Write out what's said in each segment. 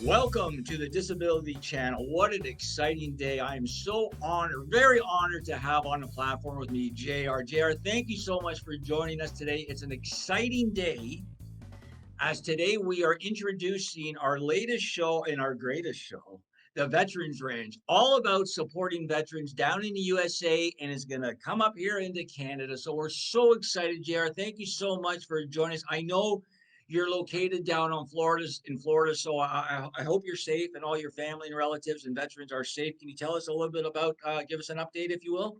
Welcome to the Disability Channel. What an exciting day. I am so honored, very honored to have on the platform with me, JR. JR, thank you so much for joining us today. It's an exciting day as today we are introducing our latest show and our greatest show, the Veterans Ranch, all about supporting veterans down in the USA, and is going to come up here into Canada. So we're so excited, JR. Thank you so much for joining us. I know you're located down on Florida, so I hope you're safe and all your family and relatives and veterans are safe. Can you tell us a little bit about, give us an update, if you will?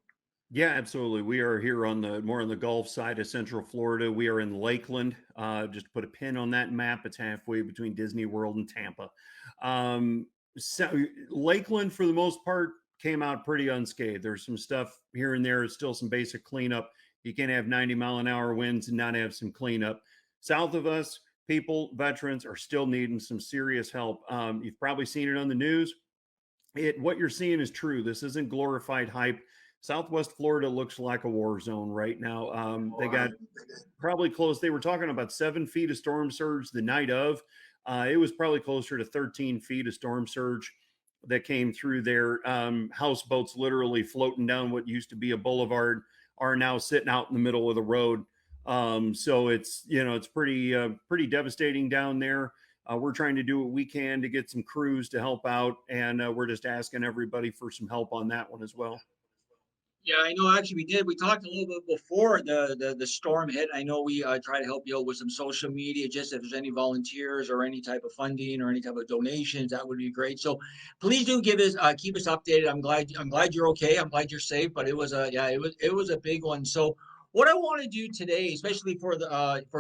Yeah, absolutely. We are here on the more on the Gulf side of Central Florida. We are in Lakeland. Just to put a pin on that map, it's halfway between Disney World and Tampa. So Lakeland, for the most part, came out pretty unscathed. There's some stuff here and there. It's still some basic cleanup. You can't have 90-mile-an-hour winds and not have some cleanup. South of us, people, veterans are still needing some serious help. You've probably seen it on the news. What you're seeing is true. This isn't glorified hype. Southwest Florida looks like a war zone right now. They got probably close. They were talking about 7 feet of storm surge the night of. It was probably closer to 13 feet of storm surge that came through there. Houseboats literally floating down what used to be a boulevard are now sitting out in the middle of the road. So it's pretty devastating down there. We're trying to do what we can to get some crews to help out, and we're just asking everybody for some help on that one as well. Yeah, I know. Actually, we did. We talked a little bit before the storm hit. I know we try to help you out with some social media. Just if there's any volunteers or any type of funding or any type of donations, that would be great. So please do give us keep us updated. I'm glad you're okay. I'm glad you're safe. But it was a yeah, it was a big one. So what I want to do today, especially for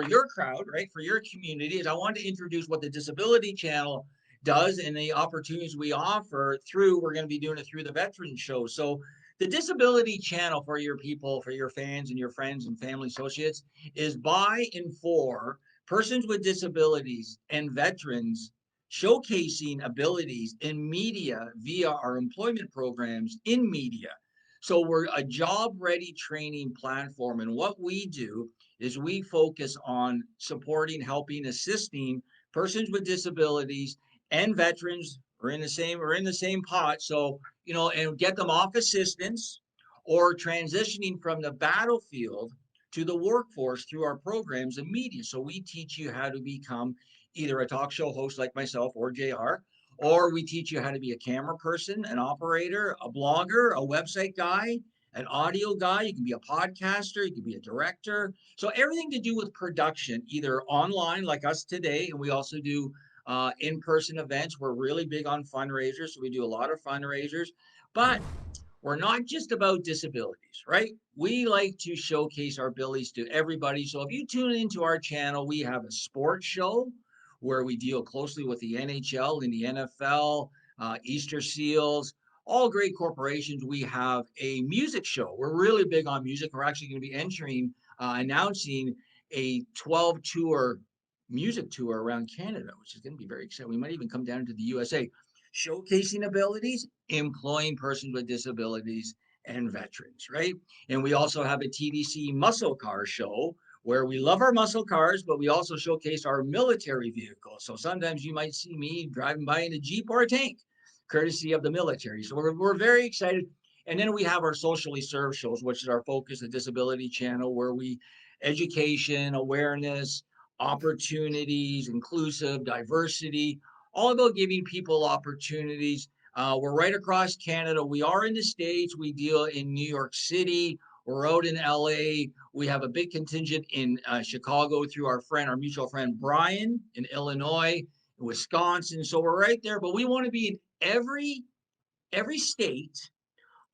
your crowd, right, for your community, is I want to introduce what the Disability Channel does and the opportunities we offer through. We're going to be doing it through the Veterans Show. So the Disability Channel for your people, for your fans and your friends and family associates is by and for persons with disabilities and veterans showcasing abilities in media via our employment programs in media. So we're a job ready training platform. And what we do is we focus on supporting, helping, assisting persons with disabilities and veterans. We're in the same pot. So and get them off assistance or transitioning from the battlefield to the workforce through our programs and media. So we teach you how to become either a talk show host like myself or JR, or we teach you how to be a camera person, an operator, a blogger, a website guy, an audio guy. You can be a podcaster, you can be a director. So everything to do with production, either online like us today, and we also do in-person events. We're really big on fundraisers, so we do a lot of fundraisers. But we're not just about disabilities, right? We like to showcase our abilities to everybody. So if you tune into our channel, we have a sports show where we deal closely with the NHL and the NFL, Easter Seals, all great corporations. We have a music show. We're really big on music. We're actually going to be announcing a 12 tour music tour around Canada, which is going to be very exciting. We might even come down to the USA, showcasing abilities, employing persons with disabilities and veterans, right? And we also have a TDC muscle car show where we love our muscle cars, but we also showcase our military vehicles. So sometimes you might see me driving by in a Jeep or a tank, courtesy of the military. So we're very excited. And then we have our socially served shows, which is our focus, the Disability Channel, where we education, awareness, opportunities, inclusive, diversity, all about giving people opportunities. We're right across Canada. We are in the States. We deal in New York City. We're out in LA. We have a big contingent in Chicago through our mutual friend Brian, in Illinois, in Wisconsin. So we're right there. But we want to be in every state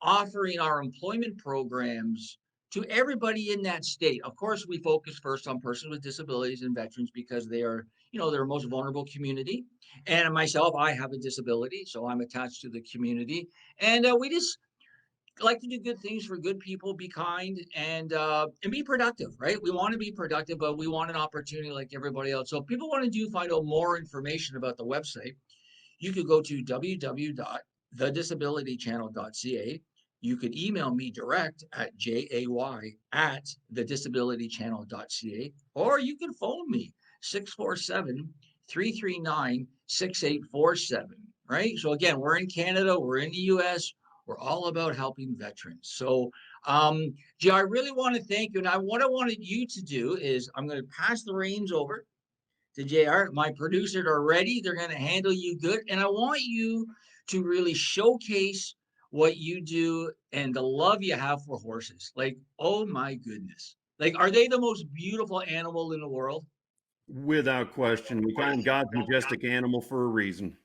offering our employment programs to everybody in that state. Of course, we focus first on persons with disabilities and veterans because they're a most vulnerable community. And myself, I have a disability, so I'm attached to the community. And we just like to do good things for good people, be kind, and be productive, right? We want to be productive, but we want an opportunity like everybody else. So if people want to find out more information about the website, you could go to www.thedisabilitychannel.ca. You could email me direct at jay@thedisabilitychannel.ca, or you can phone me 647 339-6847, right? So again, we're in Canada, we're in the US, we're all about helping veterans. So Jay, I really want to thank you. And what I wanted you to do is I'm going to pass the reins over to JR. My producers are ready. They're going to handle you good. And I want you to really showcase what you do and the love you have for horses. Like, oh my goodness. Like, are they the most beautiful animal in the world? Without question, we call them God's majestic animal for a reason.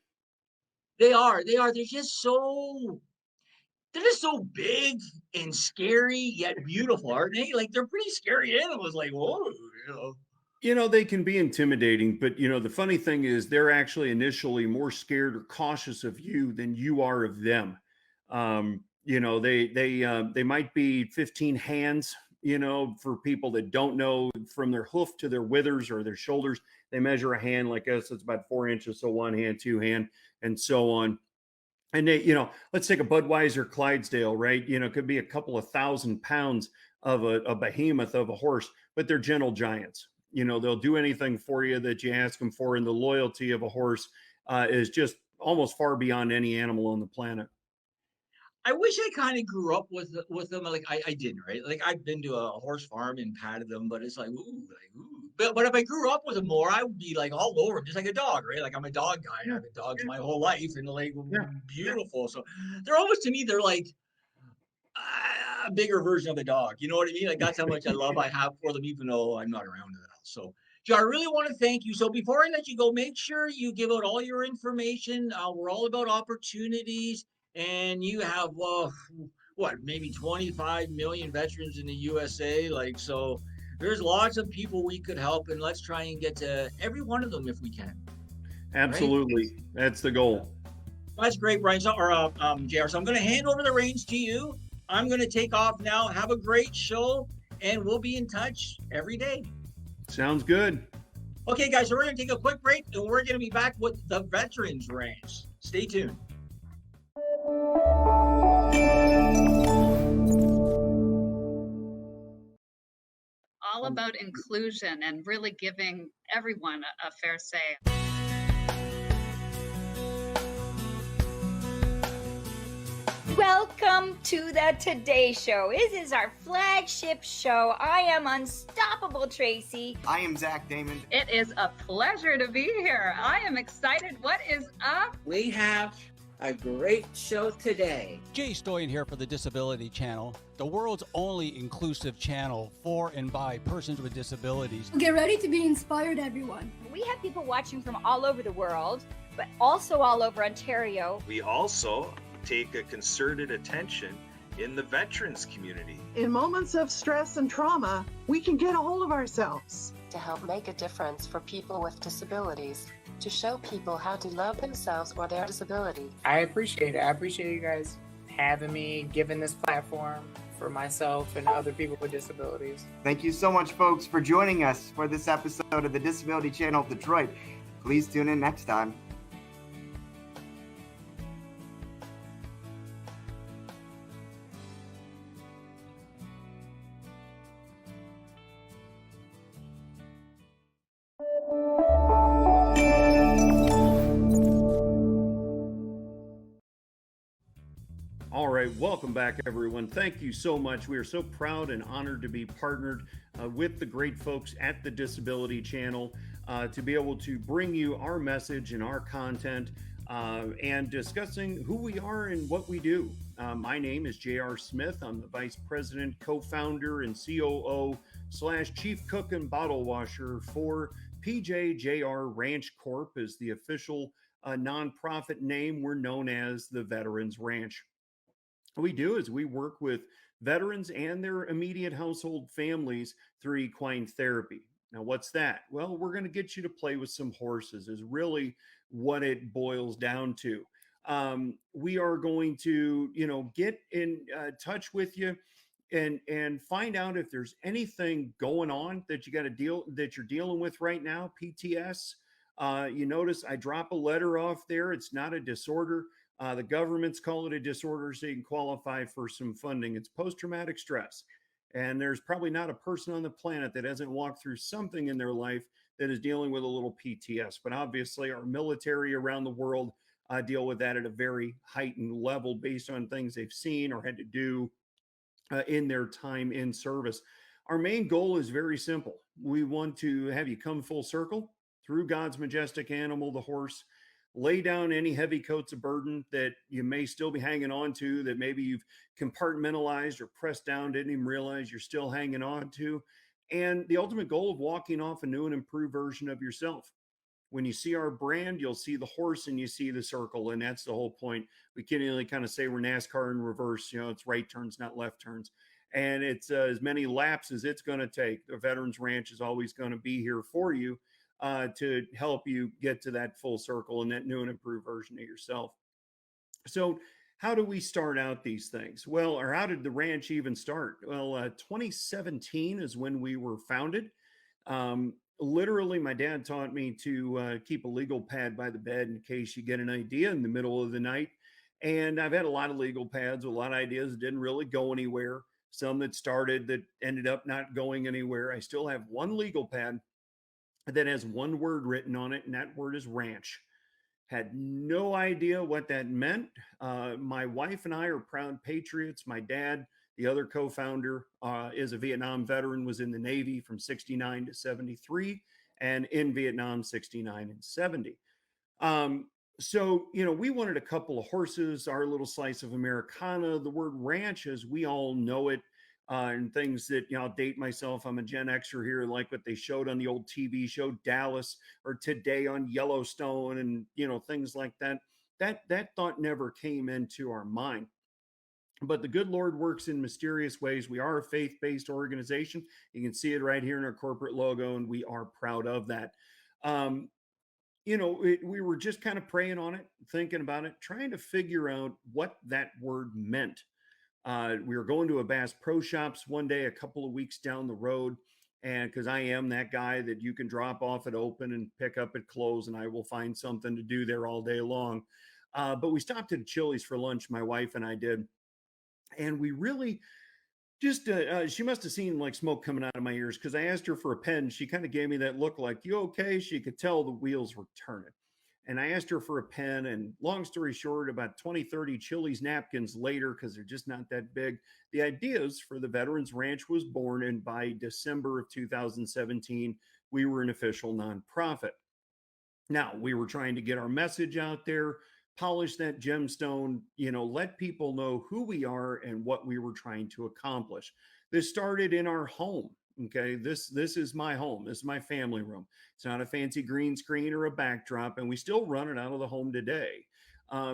They are. They are. They're just so big and scary yet beautiful, aren't they? Like they're pretty scary animals. Like, whoa, you know. They can be intimidating, but the funny thing is they're actually initially more scared or cautious of you than you are of them. They might be 15 hands, for people that don't know, from their hoof to their withers or their shoulders. They measure a hand like us, it's about 4 inches, so one hand, two hand, and so on. And let's take a Budweiser Clydesdale, right? It could be a couple of 1,000 pounds of a behemoth of a horse, but they're gentle giants. They'll do anything for you that you ask them for, and the loyalty of a horse is just almost far beyond any animal on the planet. I wish I kind of grew up with them. Like I didn't, right? Like I've been to a horse farm and patted them, but it's like ooh, like ooh. But if I grew up with them more, I would be like all over them, just like a dog, right? Like I'm a dog guy, and I've had dogs my whole life, and like Yeah. beautiful. So they're almost to me, they're like a bigger version of a dog. You know what I mean? Like that's how much I love I have for them, even though I'm not around at all. So, Joe, I really want to thank you. So before I let you go, make sure you give out all your information. We're all about opportunities, and you have what maybe 25 million veterans in the USA. Like so, there's lots of people we could help, and let's try and get to every one of them if we can. Right? Absolutely. That's the goal. That's great, Brian. So, or JR. So I'm going to hand over the reins to you. I'm going to take off now. Have a great show, and we'll be in touch every day. Sounds good. Okay, guys. So we're going to take a quick break, and we're going to be back with the Veterans Ranch. Stay tuned. All about inclusion and really giving everyone a fair say. Welcome to the Today Show. This is our flagship show. I am Unstoppable Tracy. I am Zach Damon. It is a pleasure to be here. I am excited. What is up? We have a great show today. Jay Stoyan here for the Disability Channel, the world's only inclusive channel for and by persons with disabilities. Get ready to be inspired, everyone. We have people watching from all over the world, but also all over Ontario. We also take a concerted attention in the veterans community. In moments of stress and trauma, we can get a hold of ourselves. To help make a difference for people with disabilities, to show people how to love themselves or their disability. I appreciate it. I appreciate you guys having me, giving this platform for myself and other people with disabilities. Thank you so much, folks, for joining us for this episode of the Disability Channel Detroit. Please tune in next time. All right, welcome back, everyone. Thank you so much. We are so proud and honored to be partnered with the great folks at the Disability Channel to be able to bring you our message and our content and discussing who we are and what we do. My name is J.R. Smith. I'm the Vice President, Co-founder, and COO/Chief Cook and Bottle Washer for PJJR Ranch Corp. Is the official nonprofit name. We're known as the Veterans Ranch. What we do is we work with veterans and their immediate household families through equine therapy. Now, what's that? Well, we're going to get you to play with some horses is really what it boils down to. We are going to, get in touch with you and find out if there's anything going on that you're dealing with right now. PTS. You notice I drop a letter off there. It's not a disorder. The government's call it a disorder so you can qualify for some funding. It's post-traumatic stress. And there's probably not a person on the planet that hasn't walked through something in their life that is dealing with a little PTS. But obviously, our military around the world deal with that at a very heightened level based on things they've seen or had to do in their time in service. Our main goal is very simple. We want to have you come full circle through God's majestic animal, the horse, lay down any heavy coats of burden that you may still be hanging on to, that maybe you've compartmentalized or pressed down, didn't even realize you're still hanging on to. And the ultimate goal of walking off a new and improved version of yourself. When you see our brand, you'll see the horse and you see the circle. And that's the whole point. We can really kind of say we're NASCAR in reverse. You know, it's right turns, not left turns. And it's as many laps as it's going to take. The Veterans Ranch is always going to be here for you to help you get to that full circle and that new and improved version of yourself. So how do we start out these things? Well, or how did the ranch even start? Well, 2017 is when we were founded. Literally, my dad taught me to keep a legal pad by the bed in case you get an idea in the middle of the night. And I've had a lot of legal pads, a lot of ideas that didn't really go anywhere. Some that started that ended up not going anywhere. I still have one legal pad that has one word written on it, and that word is ranch. Had no idea what that meant. My wife and I are proud patriots. My dad, the other co-founder, is a Vietnam veteran, was in the Navy from 69 to 73, and in Vietnam, 69 and 70. So, you know, we wanted a couple of horses, our little slice of Americana. The word ranch, as we all know it, and things that, you know, I'll date myself. I'm a Gen Xer here, like what they showed on the old TV show Dallas, or today on Yellowstone, and, you know, things like that. That thought never came into our mind. But the good Lord works in mysterious ways. We are a faith-based organization. You can see it right here in our corporate logo, and we are proud of that. You know, we were just kind of praying on it, thinking about it, trying to figure out what that word meant. We were going to a Bass Pro Shops one day, a couple of weeks down the road. And because I am that guy that you can drop off at open and pick up at close, and I will find something to do there all day long. But we stopped at Chili's for lunch, my wife and I did. And we really just, she must have seen like smoke coming out of my ears because I asked her for a pen. She kind of gave me that look like, you okay? She could tell the wheels were turning. And I asked her for a pen, and long story short, about 20, 30 Chili's napkins later, because they're just not that big, the ideas for the Veterans Ranch was born. And by December of 2017, we were an official nonprofit. Now, we were trying to get our message out there, polish that gemstone, you know, let people know who we are and what we were trying to accomplish. This started in our home. Okay, this is my home. This is my family room. It's not a fancy green screen or a backdrop, and we still run it out of the home today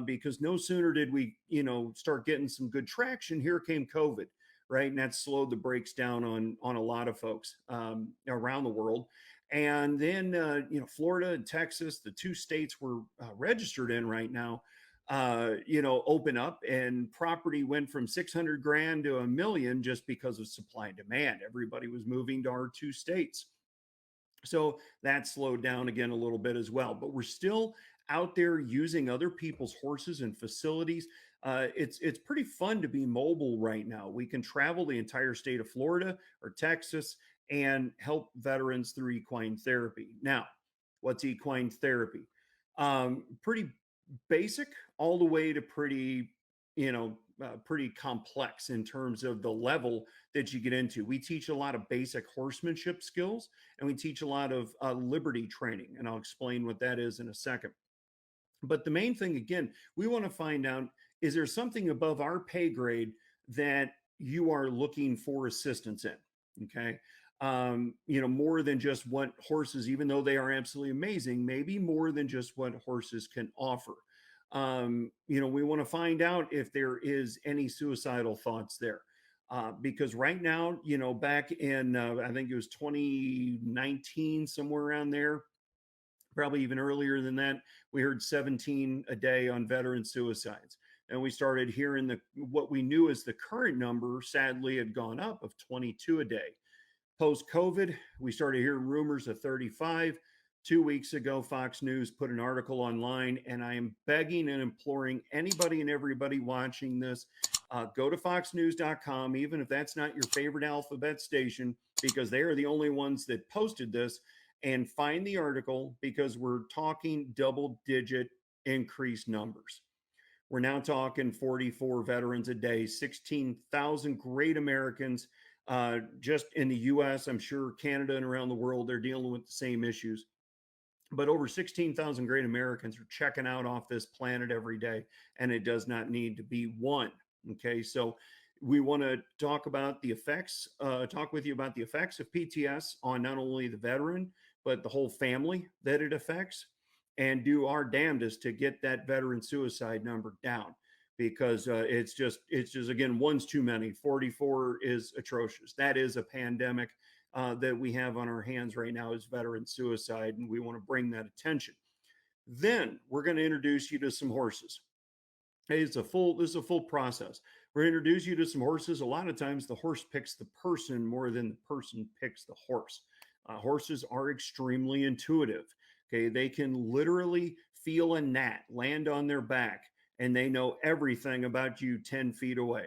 because no sooner did we, you know, start getting some good traction. Here came COVID, right, and that slowed the brakes down on a lot of folks around the world. And then you know, Florida and Texas, the two states we're registered in right now, you know, open up, and property went from 600 grand to $1 million just because of supply and demand. Everybody was moving to our two states. So that slowed down again a little bit as well, but we're still out there using other people's horses and facilities. It's pretty fun to be mobile right now. We can travel the entire state of Florida or Texas and help veterans through equine therapy. Now, what's equine therapy? Pretty basic all the way to pretty, you know, pretty complex in terms of the level that you get into. We teach a lot of basic horsemanship skills, and we teach a lot of liberty training, and I'll explain what that is in a second. But the main thing, again, we want to find out, is there something above our pay grade that you are looking for assistance in? Okay. You know, more than just what horses, even though they are absolutely amazing, maybe more than just what horses can offer. You know, we want to find out if there is any suicidal thoughts there. Because right now, you know, back in, I think it was 2019, somewhere around there, probably even earlier than that, we heard 17 a day on veteran suicides. And we started hearing what we knew as the current number, sadly, had gone up, of 22 a day. Post-COVID, we started hearing rumors of 35. 2 weeks ago, Fox News put an article online, and I am begging and imploring anybody and everybody watching this, Go to foxnews.com, even if that's not your favorite alphabet station, because they are the only ones that posted this, and find the article, because we're talking double-digit increased numbers. We're now talking 44 veterans a day, 16,000 great Americans just in the US. I'm sure Canada and around the world, they're dealing with the same issues. But over 16,000 great Americans are checking out off this planet every day, and it does not need to be one. Okay, so we want to talk about the effects, talk with you about the effects of PTS on not only the veteran, but the whole family that it affects, and do our damnedest to get that veteran suicide number down, because it's just again, one's too many. 44 is atrocious. That is a pandemic that we have on our hands right now, is veteran suicide, and we want to bring that attention. Then we're going to introduce you to some horses. Hey, this is a full process. We're going to introduce you to some horses. A lot of times the horse picks the person more than the person picks the horse. Horses are extremely intuitive. Okay, they can literally feel a gnat land on their back, and they know everything about you 10 feet away.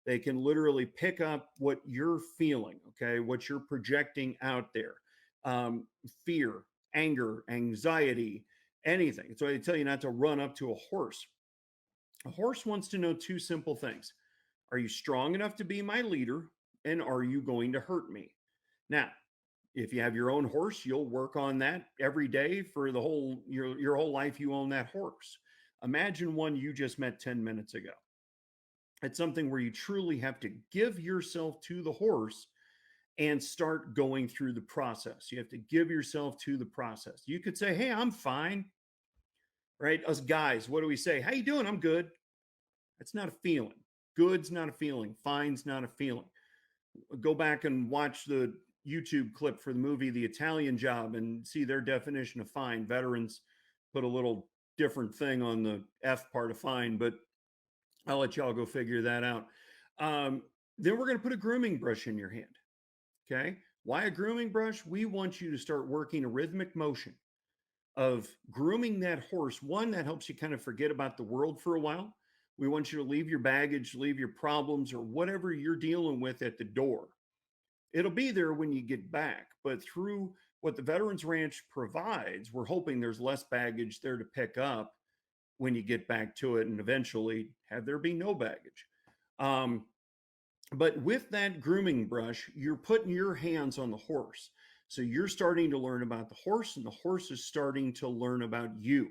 They can literally pick up what you're feeling, okay, what you're projecting out there. Fear, anger, anxiety, anything. So they tell you not to run up to a horse. A horse wants to know two simple things. Are you strong enough to be my leader? And are you going to hurt me? Now, if you have your own horse, you'll work on that every day for the whole your whole life. You own that horse. Imagine one you just met 10 minutes ago. It's something where you truly have to give yourself to the horse and start going through the process. You have to give yourself to the process. You could say, hey, I'm fine. Right? Us guys, what do we say? How you doing? I'm good. That's not a feeling. Good's not a feeling. Fine's not a feeling. Go back and watch the YouTube clip for the movie The Italian Job and see their definition of fine. Veterans put a little different thing on the F part of fine, but I'll let y'all go figure that out. Then we're going to put a grooming brush in your hand. Okay. Why a grooming brush? We want you to start working a rhythmic motion of grooming that horse. One, that helps you kind of forget about the world for a while. We want you to leave your baggage, leave your problems, or whatever you're dealing with at the door. It'll be there when you get back, but through what the Veterans Ranch provides, we're hoping there's less baggage there to pick up when you get back to it, and eventually have there be no baggage. But with that grooming brush, you're putting your hands on the horse. So you're starting to learn about the horse, and the horse is starting to learn about you.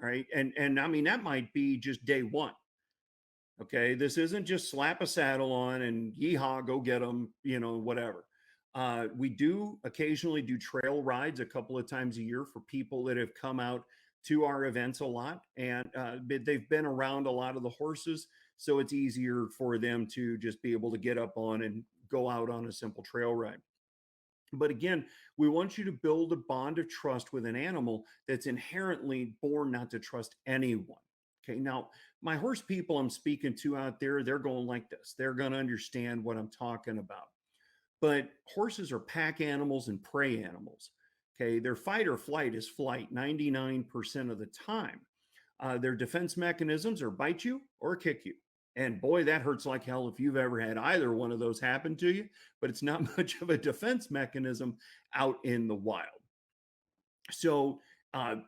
All right. And I mean, that might be just day one. Okay. This isn't just slap a saddle on and yeehaw, go get them, whatever. We do occasionally do trail rides a couple of times a year for people that have come out to our events a lot, and they've been around a lot of the horses. So it's easier for them to just be able to get up on and go out on a simple trail ride. But again, we want you to build a bond of trust with an animal that's inherently born not to trust anyone. Okay. Now, my horse people I'm speaking to out there, they're going like this. They're going to understand what I'm talking about. But horses are pack animals and prey animals. Okay. Their fight or flight is flight 99% of the time. Their defense mechanisms are bite you or kick you. And boy, that hurts like hell if you've ever had either one of those happen to you, but it's not much of a defense mechanism out in the wild. So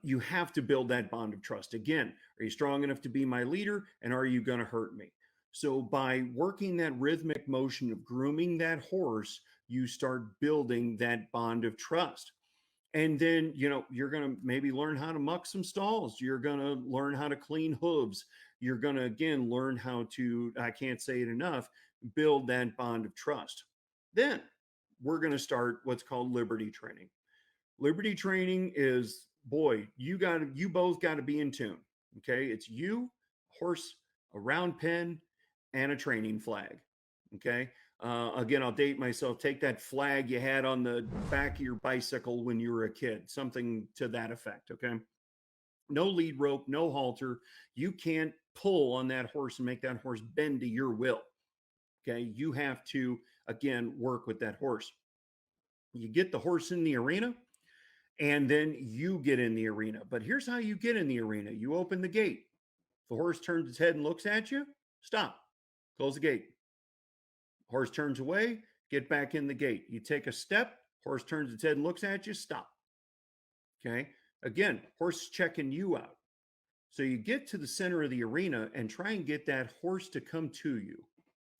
you have to build that bond of trust. Again, are you strong enough to be my leader? And are you going to hurt me? So by working that rhythmic motion of grooming that horse, you start building that bond of trust. And then, you're going to maybe learn how to muck some stalls. You're going to learn how to clean hooves. You're going to, again, learn how to, I can't say it enough, build that bond of trust. Then we're going to start what's called liberty training. Liberty training is, boy, you both got to be in tune. Okay. It's you, horse, a round pen, and a training flag. Okay. Again, I'll date myself. Take that flag you had on the back of your bicycle when you were a kid, something to that effect. Okay. No lead rope, no halter. You can't pull on that horse and make that horse bend to your will. Okay. You have to, again, work with that horse. You get the horse in the arena, and then you get in the arena. But here's how you get in the arena. You open the gate. If the horse turns its head and looks at you, stop. close the gate. Horse turns away, get back in the gate. You take a step, horse turns its head and looks at you, stop. Okay. Again, horse is checking you out. So you get to the center of the arena and try and get that horse to come to you.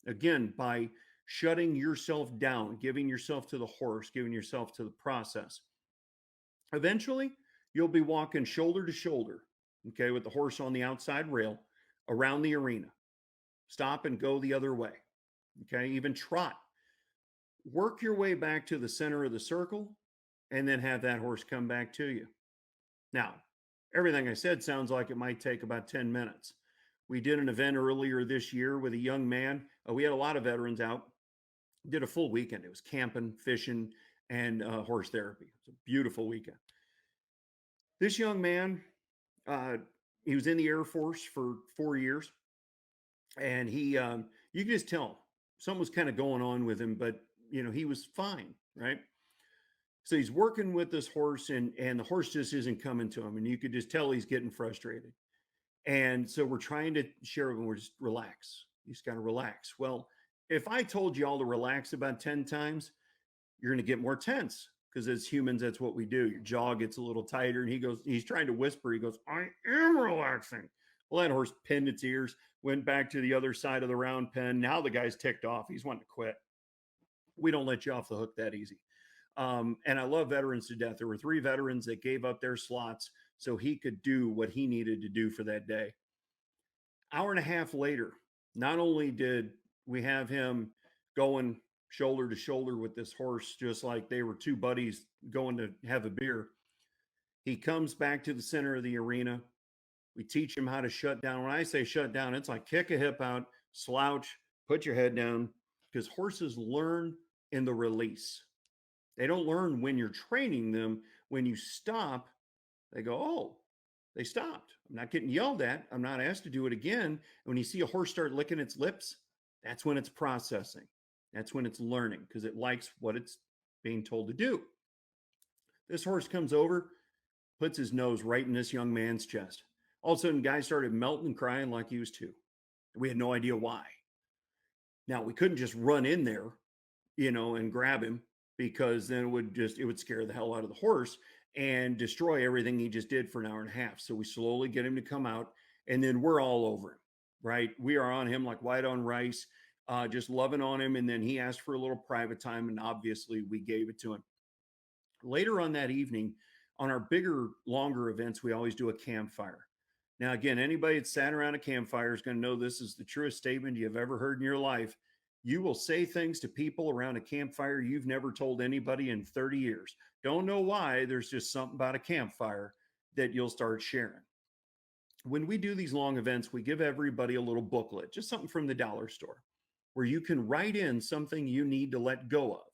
Again, by shutting yourself down, giving yourself to the horse, giving yourself to the process. Eventually, you'll be walking shoulder to shoulder, okay, with the horse on the outside rail around the arena. Stop and go the other way, okay, even trot. Work your way back to the center of the circle and then have that horse come back to you. Now, everything I said sounds like it might take about 10 minutes. We did an event earlier this year with a young man. We had a lot of veterans out. Did a full weekend. It was camping, fishing, and horse therapy. It was a beautiful weekend. This young man, he was in the Air Force for 4 years. And he, you can just tell something was kind of going on with him, but, you know, he was fine, right? So he's working with this horse and the horse just isn't coming to him. And you could just tell he's getting frustrated. And so we're trying to share with him, we're just relax. You just got to relax. Well, if I told you all to relax about 10 times, you're going to get more tense because as humans, that's what we do. Your jaw gets a little tighter and he's trying to whisper. He goes, I am relaxing. Well, that horse pinned its ears, went back to the other side of the round pen. Now the guy's ticked off. He's wanting to quit. We don't let you off the hook that easy. And I love veterans to death. There were 3 veterans that gave up their slots so he could do what he needed to do for that day. Hour and a half later, not only did we have him going shoulder to shoulder with this horse, just like they were 2 buddies going to have a beer, he comes back to the center of the arena. We teach him how to shut down. When I say shut down, it's like kick a hip out, slouch, put your head down, because horses learn in the release. They don't learn when you're training them. When you stop, they go, oh, they stopped. I'm not getting yelled at. I'm not asked to do it again. And when you see a horse start licking its lips, that's when it's processing. That's when it's learning because it likes what it's being told to do. This horse comes over, puts his nose right in this young man's chest. All of a sudden, the guy started melting and crying like he was 2. We had no idea why. Now, we couldn't just run in there, you know, and grab him because then it would scare the hell out of the horse and destroy everything he just did for an hour and a half. So we slowly get him to come out and then we're all over him, right? We are on him like white on rice, just loving on him. And then he asked for a little private time and obviously we gave it to him. Later on that evening, on our bigger, longer events, we always do a campfire. Now, again, anybody that's sat around a campfire is going to know this is the truest statement you've ever heard in your life. You will say things to people around a campfire you've never told anybody in 30 years. Don't know why. There's just something about a campfire that you'll start sharing. When we do these long events, we give everybody a little booklet, just something from the dollar store, where you can write in something you need to let go of.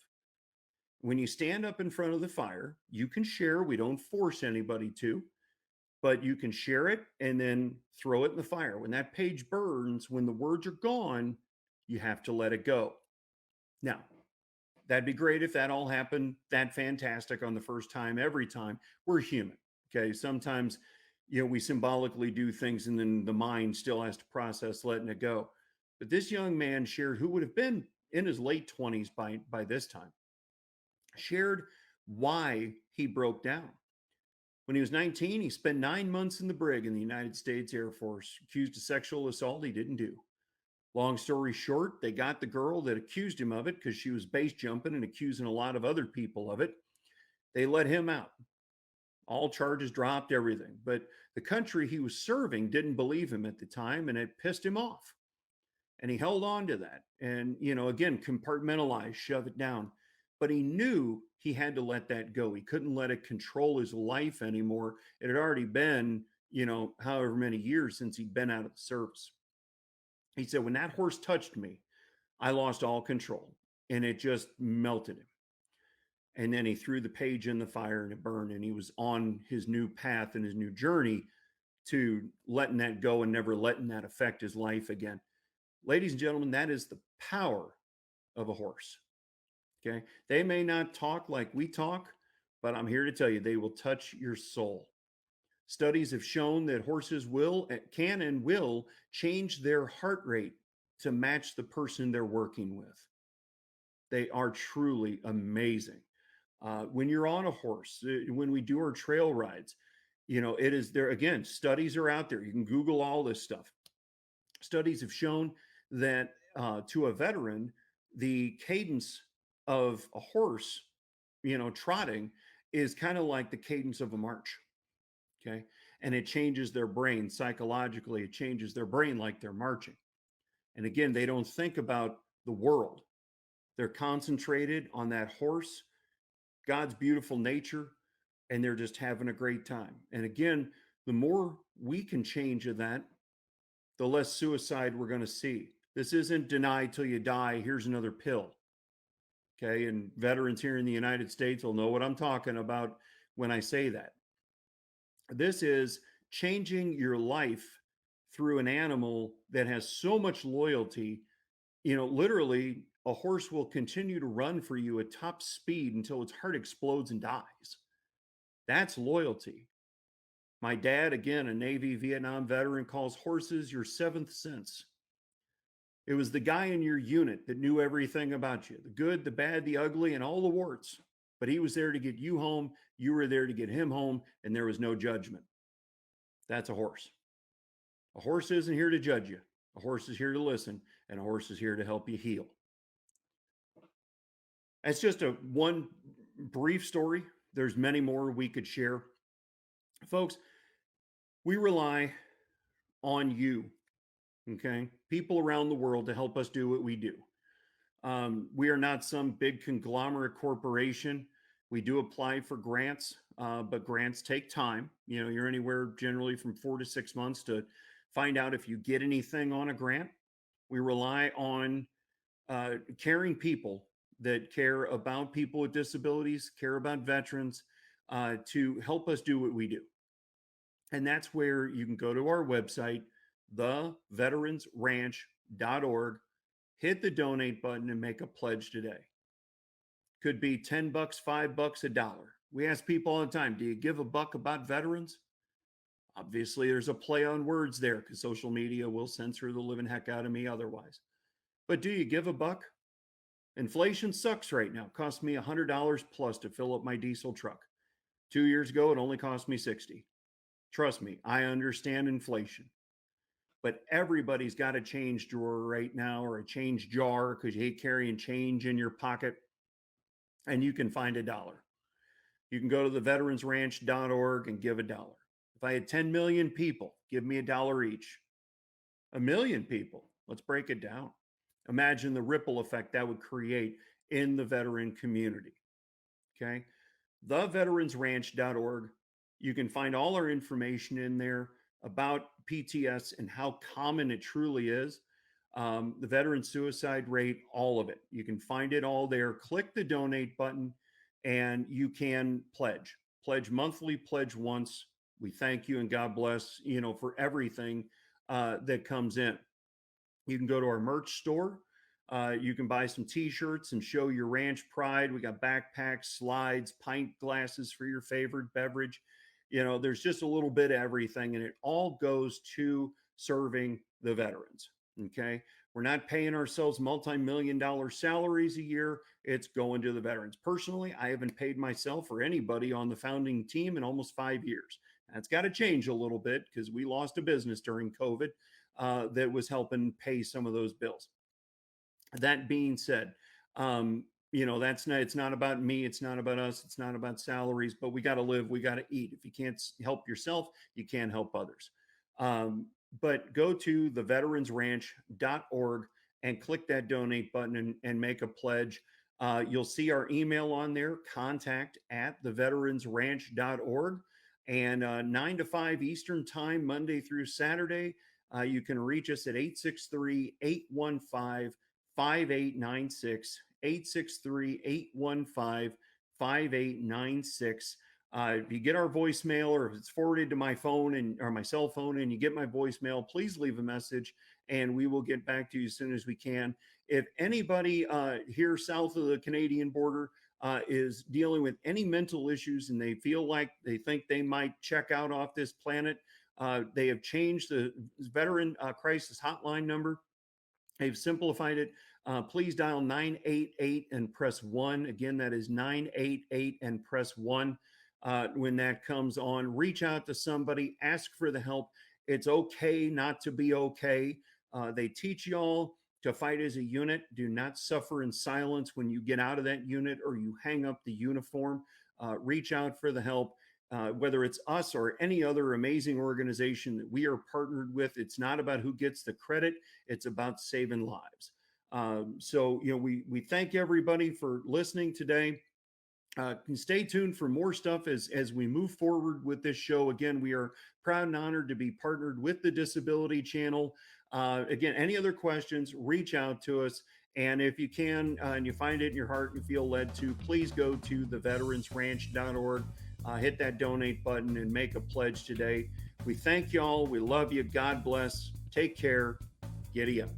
When you stand up in front of the fire, you can share. We don't force anybody to. But you can share it and then throw it in the fire. When that page burns, when the words are gone, you have to let it go. Now, that'd be great if that all happened that fantastic on the first time, every time. We're human, okay? Sometimes, you know, we symbolically do things and then the mind still has to process letting it go. But this young man shared, who would have been in his late 20s by this time, shared why he broke down. When he was 19, he spent 9 months in the brig in the United States Air Force, accused of sexual assault he didn't do. Long story short, they got the girl that accused him of it because she was base jumping and accusing a lot of other people of it. They let him out. All charges dropped, everything. But the country he was serving didn't believe him at the time, and it pissed him off. And he held on to that. And, you know, again, compartmentalize, shove it down. But he knew he had to let that go. He couldn't let it control his life anymore. It had already been, you know, however many years since he'd been out of the service. He said, when that horse touched me, I lost all control and it just melted him. And then he threw the page in the fire and it burned. And he was on his new path and his new journey to letting that go and never letting that affect his life again. Ladies and gentlemen, that is the power of a horse. Okay. They may not talk like we talk, but I'm here to tell you, they will touch your soul. Studies have shown that horses can and will change their heart rate to match the person they're working with. They are truly amazing. When you're on a horse, when we do our trail rides, it is there again, studies are out there. You can Google all this stuff. Studies have shown that to a veteran, the cadence of a horse, trotting is kind of like the cadence of a march. Okay. And it changes their brain psychologically. It changes their brain like they're marching. And again, they don't think about the world. They're concentrated on that horse, God's beautiful nature, and they're just having a great time. And again, the more we can change of that, the less suicide we're going to see. This isn't deny till you die. Here's another pill. Okay. And veterans here in the United States will know what I'm talking about when I say that. This is changing your life through an animal that has so much loyalty. Literally, a horse will continue to run for you at top speed until its heart explodes and dies. That's loyalty. My dad, again, a Navy Vietnam veteran, calls horses your seventh sense. It was the guy in your unit that knew everything about you, the good, the bad, the ugly, and all the warts. But he was there to get you home. You were there to get him home, and there was no judgment. That's a horse. A horse isn't here to judge you. A horse is here to listen, and a horse is here to help you heal. That's just one brief story. There's many more we could share. Folks, we rely on you, okay? People around the world to help us do what we do. We are not some big conglomerate corporation. We do apply for grants, but grants take time. You're anywhere generally from 4 to 6 months to find out if you get anything on a grant. We rely on caring people that care about people with disabilities, care about veterans, to help us do what we do. And that's where you can go to our website, theveteransranch.org, hit the donate button and make a pledge today. Could be $10, $5, $1. We ask people all the time, do you give a buck about veterans? Obviously, there's a play on words there because social media will censor the living heck out of me otherwise. But do you give a buck? Inflation sucks right now. It costs me $100 plus to fill up my diesel truck. 2 years ago, it only cost me $60. Trust me, I understand inflation. But everybody's got a change drawer right now or a change jar because you hate carrying change in your pocket. And you can find $1. You can go to theveteransranch.org and give $1. If I had 10 million people, give me $1 each. 1 million people, let's break it down. Imagine the ripple effect that would create in the veteran community. Okay. Theveteransranch.org. You can find all our information in there about PTS and how common it truly is. The veteran suicide rate, all of it. You can find it all there. Click the donate button and you can pledge. Pledge monthly, pledge once. We thank you and God bless, for everything that comes in. You can go to our merch store. You can buy some t-shirts and show your ranch pride. We got backpacks, slides, pint glasses for your favorite beverage. There's just a little bit of everything, and it all goes to serving the veterans. Okay. We're not paying ourselves multi-million-dollar salaries a year. It's going to the veterans. Personally, I haven't paid myself or anybody on the founding team in almost 5 years. That's got to change a little bit because we lost a business during COVID that was helping pay some of those bills. That being said, it's not about me. It's not about us. It's not about salaries, but we got to live. We got to eat. If you can't help yourself, you can't help others. But go to theveteransranch.org and click that donate button and make a pledge. You'll see our email on there, contact@theveteransranch.org. And 9 to 5 Eastern time, Monday through Saturday, you can reach us at 863-815-5896, 863-815-5896. If you get our voicemail or if it's forwarded to my phone or my cell phone and you get my voicemail, please leave a message and we will get back to you as soon as we can. If anybody here south of the Canadian border is dealing with any mental issues and they feel like they think they might check out off this planet, they have changed the veteran crisis hotline number They've simplified it. Please dial 988 and press 1. Again, that is 988 and press 1. When that comes on, reach out to somebody, ask for the help. It's okay not to be okay. They teach y'all to fight as a unit. Do not suffer in silence when you get out of that unit or you hang up the uniform. Reach out for the help. Whether it's us or any other amazing organization that we are partnered with, it's not about who gets the credit. It's about saving lives. So, we thank everybody for listening today. Stay tuned for more stuff as we move forward with this show. Again, we are proud and honored to be partnered with the Disability Channel. Again, any other questions, reach out to us. And if you can, and you find it in your heart and feel led to, please go to theveteransranch.org, hit that donate button and make a pledge today. We thank y'all. We love you. God bless. Take care. Giddy up.